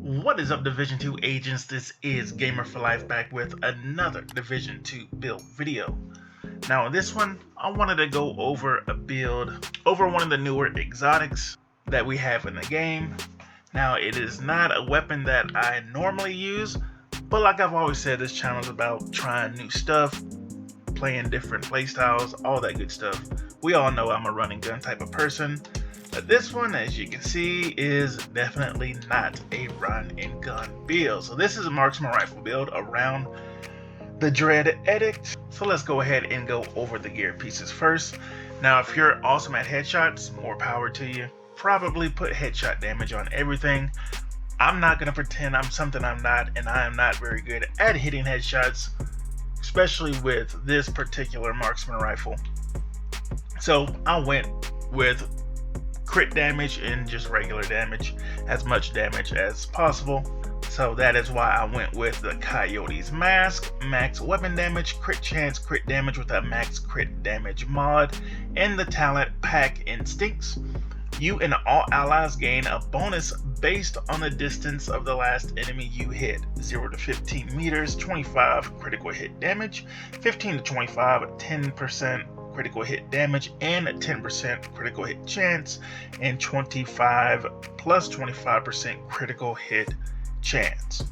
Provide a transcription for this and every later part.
What is up, Division 2 agents? This is Gamer for Life back with another Division 2 build video. Now in this one, I wanted to go over a build over one of the newer exotics that we have in the game. Now it is not a weapon that I normally use, but like I've always said, this channel is about trying new stuff, playing different playstyles, all that good stuff. We all know I'm a run and gun type of person. But this one, as you can see, is definitely not a run and gun build. So this is a marksman rifle build around the Dread Edict. So let's go ahead and go over the gear pieces first. Now, if you're awesome at headshots, more power to you. Probably put headshot damage on everything. I'm not going to pretend I'm something I'm not, and I am not very good at hitting headshots, especially with this particular marksman rifle. So I went with crit damage and just regular damage, as much damage as possible. So that is why I went with the Coyote's Mask, max weapon damage, crit chance, crit damage with a max crit damage mod, and the talent Pack Instincts. You and all allies gain a bonus based on the distance of the last enemy you hit. 0 to 15 meters, 25 critical hit damage, 15 to 25, 10% critical hit damage and a 10% critical hit chance, and 25 plus 25% critical hit chance.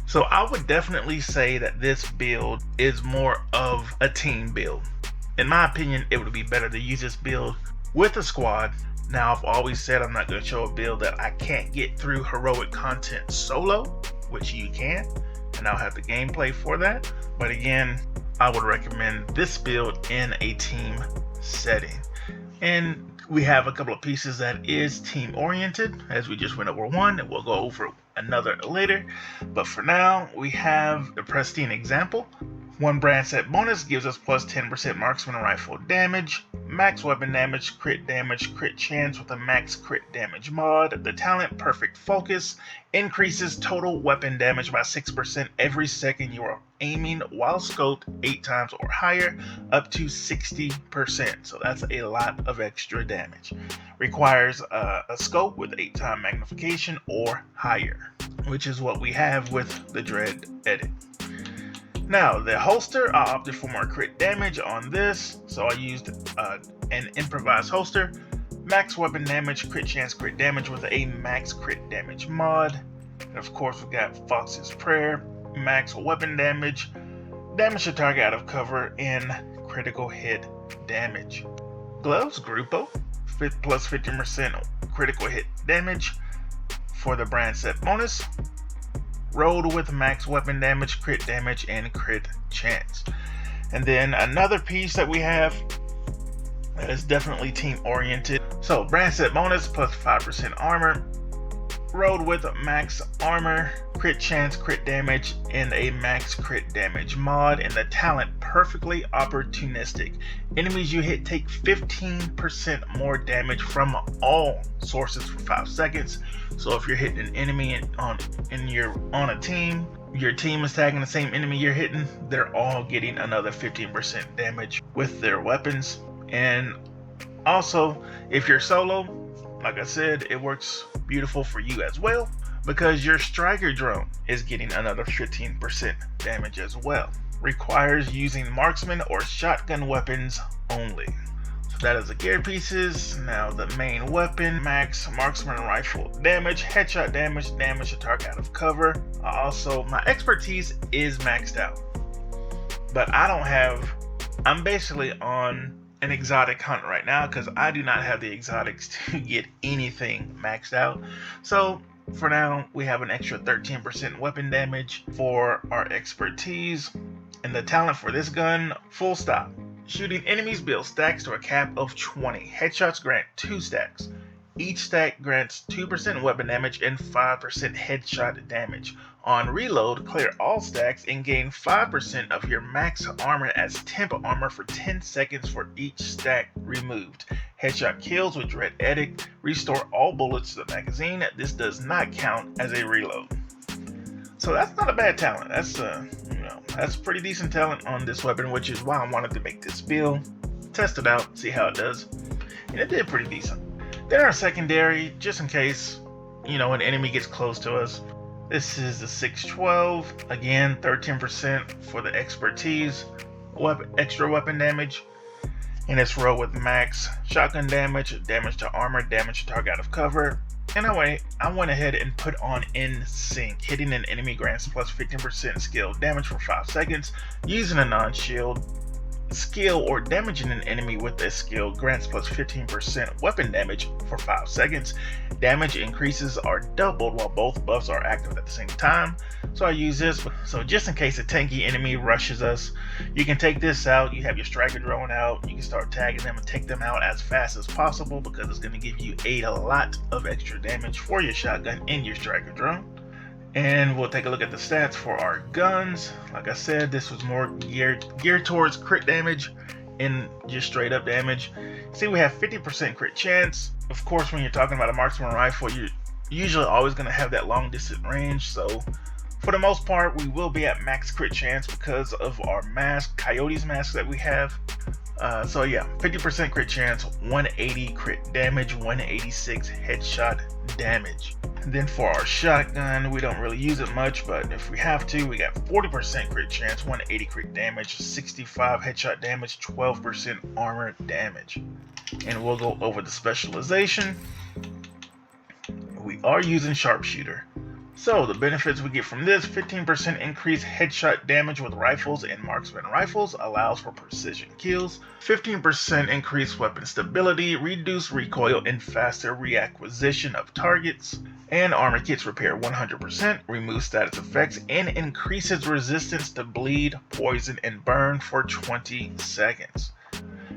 So I would definitely say that this build is more of a team build. In my opinion, it would be better to use this build with a squad. Now, I've always said I'm not going to show a build that I can't get through heroic content solo, which you can, and I'll have the gameplay for that. But again, I would recommend this build in a team setting. And we have a couple of pieces that is team oriented, as we just went over one, and we'll go over another later. But for now, we have the pristine example. One brand set bonus gives us plus 10% marksman rifle damage, max weapon damage, crit chance with a max crit damage mod. The talent Perfect Focus increases total weapon damage by 6% every second you are aiming while scoped 8 times or higher, up to 60%. So that's a lot of extra damage. Requires a scope with 8-time magnification or higher, which is what we have with the Dread Edict. Now, the holster, I opted for more crit damage on this, so I used an improvised holster. Max weapon damage, crit chance, crit damage with a max crit damage mod. And of course, we've got Fox's Prayer, max weapon damage, damage to target out of cover, and critical hit damage. Gloves, Grupo, plus 15% critical hit damage for the brand set bonus. Rolled with max weapon damage, crit damage, and crit chance. And then another piece that we have that is definitely team oriented. So brand set bonus plus 5% armor. Rolled with max armor, crit chance, crit damage, and a max crit damage mod. And the talent Perfectly Opportunistic. Enemies you hit take 15% more damage from all sources for 5 seconds. So if you're hitting an enemy and you're on a team, your team is tagging the same enemy you're hitting, they're all getting another 15% damage with their weapons. And also, if you're solo, like I said, it works beautiful for you as well, because your striker drone is getting another 15% damage as well. Requires using marksman or shotgun weapons only. So that is the gear pieces. Now the main weapon, max marksman rifle damage, headshot damage, damage to target out of cover. Also, my expertise is maxed out, but I'm basically on an exotic hunt right now because I do not have the exotics to get anything maxed out. So for now, we have an extra 13% weapon damage for our expertise. And the talent for this gun, full stop. Shooting enemies builds stacks to a cap of 20. Headshots grant 2 stacks. Each stack grants 2% weapon damage and 5% headshot damage. On reload, clear all stacks and gain 5% of your max armor as temp armor for 10 seconds for each stack removed. Headshot kills with Dread Edict restore all bullets to the magazine. This does not count as a reload. So that's not a bad talent. That's pretty decent talent on this weapon, which is why I wanted to make this build, test it out, see how it does, and it did pretty decent. Then our secondary, just in case, an enemy gets close to us, This is the 612. Again, 13% for the expertise, extra weapon damage. And it's rolled with max shotgun damage, damage to armor, damage to target out of cover. And I went ahead and put on in sync. Hitting an enemy grants plus 15% skill damage for 5 seconds. Using a non-shield skill or damaging an enemy with this skill grants plus 15% weapon damage for 5 seconds. Damage increases are doubled while both buffs are active at the same time. So I use this so just in case a tanky enemy rushes us, you can take this out. You have your striker drone out, you can start tagging them and take them out as fast as possible because it's going to give you a lot of extra damage for your shotgun and your striker drone. And we'll take a look at the stats for our guns. Like I said, this was more geared towards crit damage and just straight up damage. See, we have 50% crit chance. Of course, when you're talking about a marksman rifle, you're usually always going to have that long distance range. So for the most part, we will be at max crit chance because of our mask, Coyote's mask that we have. So yeah, 50% crit chance, 180 crit damage, 186 headshot damage. And then for our shotgun, we don't really use it much, but if we have to, we got 40% crit chance, 180 crit damage, 65 headshot damage, 12% armor damage. And we'll go over the specialization. We are using sharpshooter. So the benefits we get from this: 15% increased headshot damage with rifles and marksman rifles, allows for precision kills, 15% increased weapon stability, reduced recoil and faster reacquisition of targets, and armor kits repair 100%, removes status effects, and increases resistance to bleed, poison, and burn for 20 seconds.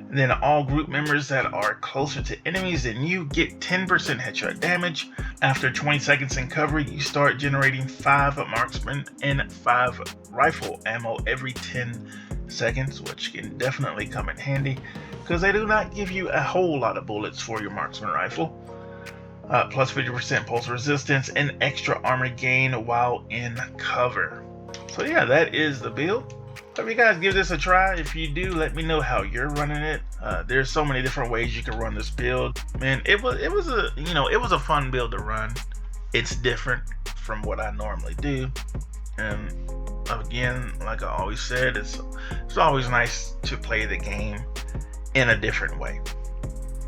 And then all group members that are closer to enemies than you get 10% headshot damage. After 20 seconds in cover, you start generating 5 marksman and 5 rifle ammo every 10 seconds, which can definitely come in handy because they do not give you a whole lot of bullets for your marksman rifle. Plus 50% pulse resistance and extra armor gain while in cover. So yeah, that is the build. Hope you guys give this a try. If you do, let me know how you're running it. There's so many different ways you can run this build. Man, it was a fun build to run. It's different from what I normally do. And again, like I always said, it's always nice to play the game in a different way.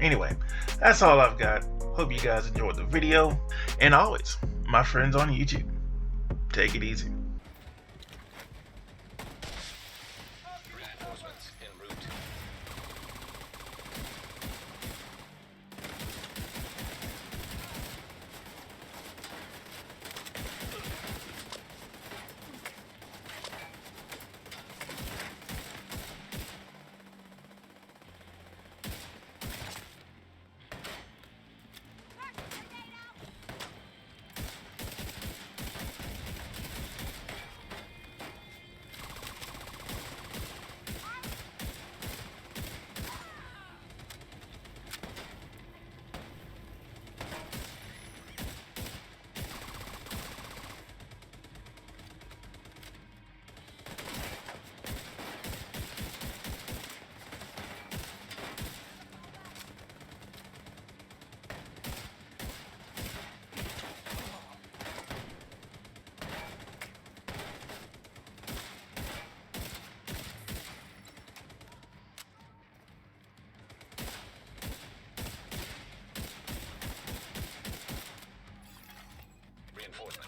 Anyway, that's all I've got. Hope you guys enjoyed the video. And always, my friends on YouTube, take it easy. Reinforcements.